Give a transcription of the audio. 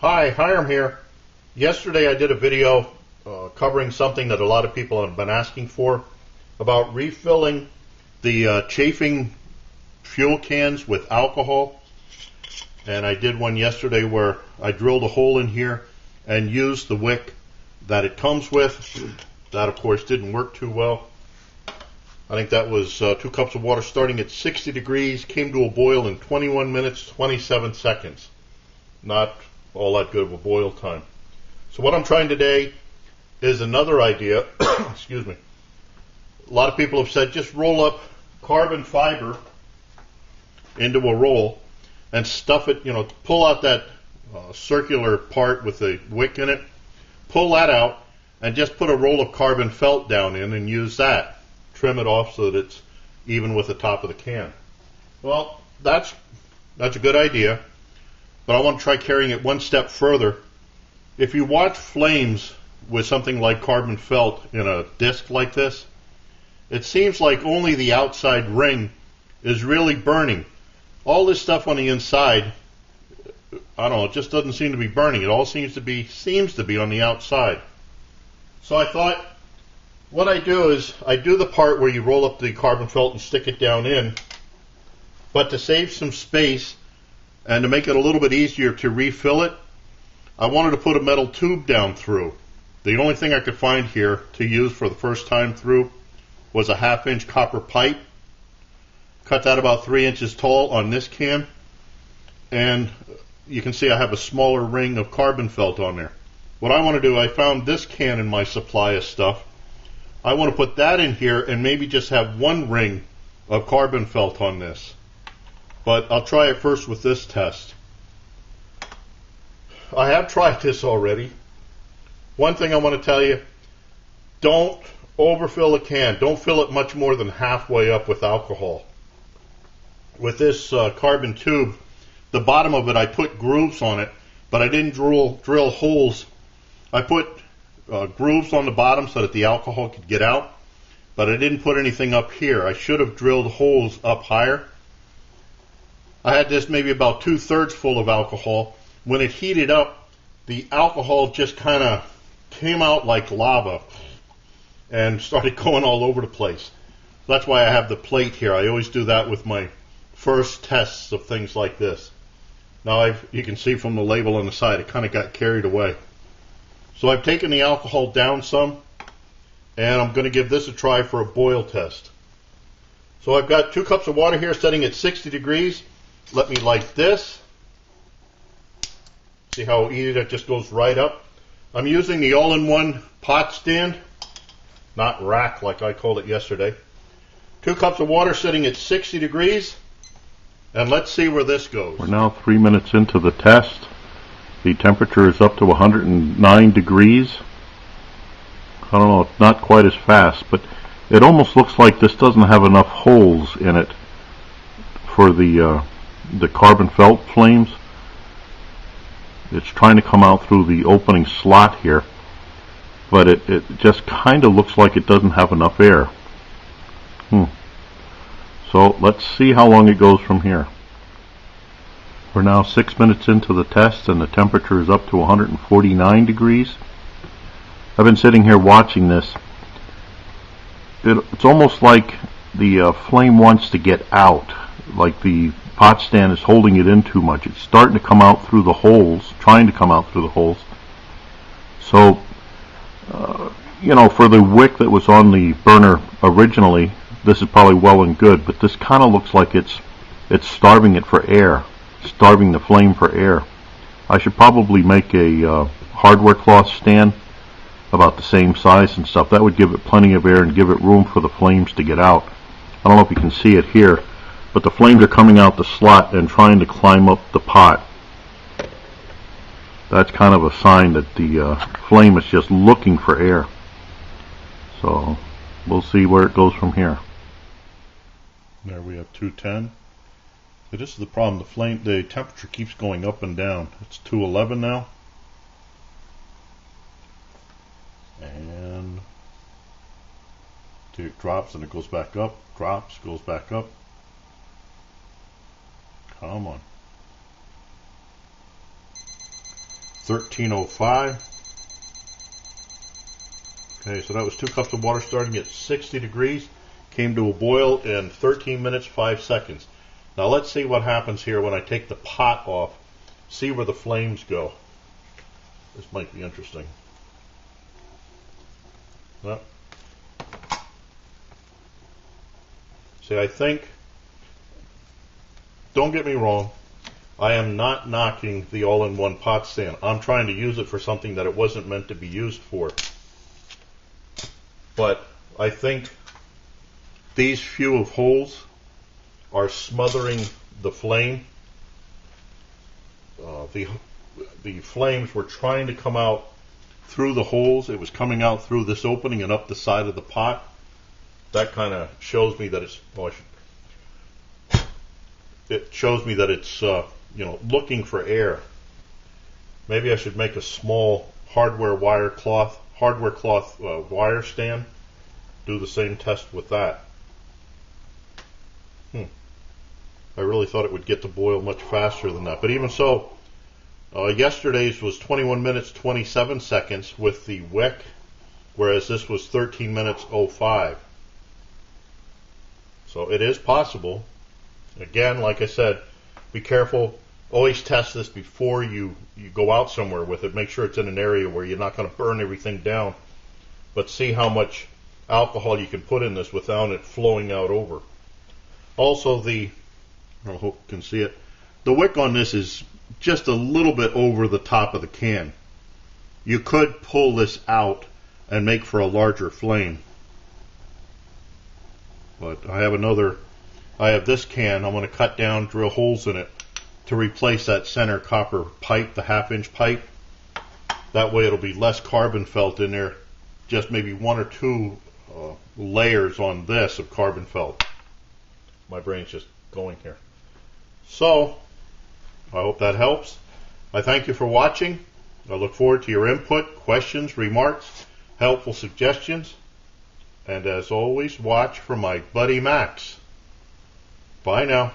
Hi, Hiram here. Yesterday I did a video covering something that a lot of people have been asking for about refilling the chafing fuel cans with alcohol. And I did one yesterday where I drilled a hole in here and used the wick that it comes with. That of course didn't work too well. I think that was 2 cups of water starting at 60 degrees, came to a boil in 21 minutes, 27 seconds. Not all that good of a boil time. So what I'm trying today is another idea. Excuse me. A lot of people have said just roll up carbon fiber into a roll and stuff it, pull out that circular part with the wick in it, pull that out and just put a roll of carbon felt down in and use that. Trim it off so that it's even with the top of the can. Well, that's a good idea. But I want to try carrying it one step further. If you watch flames with something like carbon felt in a disc like this, it seems like only the outside ring is really burning. All this stuff on the inside, I don't know, it just doesn't seem to be burning. It all seems to be on the outside. So I thought what I do is I do the part where you roll up the carbon felt and stick it down in, but to save some space and to make it a little bit easier to refill it, I wanted to put a metal tube down through. The only thing I could find here to use for the first time through was a 1/2-inch copper pipe. Cut that about 3 inches tall on this can. And you can see I have a smaller ring of carbon felt on there. What I want to do, I found this can in my supply of stuff. I want to put that in here and maybe just have one ring of carbon felt on this. But I'll try it first with this test. I have tried this already. One thing I want to tell you, don't overfill a can. Don't fill it much more than halfway up with alcohol. With this carbon tube, the bottom of it, I put grooves on it, but I didn't drill holes. I put grooves on the bottom so that the alcohol could get out, but I didn't put anything up here. I should have drilled holes up higher. I had this maybe about 2/3 full of alcohol. When it heated up, the alcohol just kind of came out like lava and started going all over the place. That's why I have the plate here. I always do that with my first tests of things like this. Now you can see from the label on the side, it kind of got carried away. So I've taken the alcohol down some, and I'm going to give this a try for a boil test. So I've got 2 cups of water here setting at 60 degrees. Let me light this. See how easy that just goes right up. I'm using the all-in-one pot stand, not rack like I called it yesterday. 2 cups of water sitting at 60 degrees, and let's see where this goes. We're now 3 minutes into the test. The temperature is up to 109 degrees. I don't know, not quite as fast, but it almost looks like this doesn't have enough holes in it for the carbon felt flames. It's trying to come out through the opening slot here, but it just kind of looks like it doesn't have enough air. So let's see how long it goes from here. We're now 6 minutes into the test and the temperature is up to 149 degrees. I've been sitting here watching this. It's almost like the flame wants to get out, like the pot stand is holding it in too much. It's starting to come out through the holes, trying to come out through the holes. So, for the wick that was on the burner originally, this is probably well and good, but this kind of looks like it's starving it for air, starving the flame for air. I should probably make a hardware cloth stand about the same size and stuff. That would give it plenty of air and give it room for the flames to get out. I don't know if you can see it here, but the flames are coming out the slot and trying to climb up the pot. That's kind of a sign that the flame is just looking for air. So we'll see where it goes from here. There we have 210. So this is the problem. The temperature keeps going up and down. It's 211 now. And it drops and it goes back up, drops, goes back up. Come on. 1305. Okay, so that was 2 cups of water starting at 60 degrees. Came to a boil in 13 minutes, 5 seconds. Now let's see what happens here when I take the pot off. See where the flames go. This might be interesting. Well, see, I think, don't get me wrong, I am not knocking the all-in-one pot stand. I'm trying to use it for something that it wasn't meant to be used for. But I think these few of holes are smothering the flame. The flames were trying to come out through the holes. It was coming out through this opening and up the side of the pot. That kind of shows me that it's, it shows me that it's looking for air. Maybe I should make a small hardware cloth wire stand. Do the same test with that. I really thought it would get to boil much faster than that, but even so, yesterday's was 21 minutes 27 seconds with the wick, whereas this was 13 minutes 05. So it is possible. Again, like I said, be careful. Always test this before you go out somewhere with it. Make sure it's in an area where you're not going to burn everything down. But see how much alcohol you can put in this without it flowing out over. Also, I hope you can see it. The wick on this is just a little bit over the top of the can. You could pull this out and make for a larger flame. But I have this can. I'm going to cut down, drill holes in it to replace that center copper pipe, the 1/2-inch pipe. That way it'll be less carbon felt in there. Just maybe 1 or 2 layers on this of carbon felt. My brain's just going here. So, I hope that helps. I thank you for watching. I look forward to your input, questions, remarks, helpful suggestions. And as always, watch for my buddy Max. Bye now.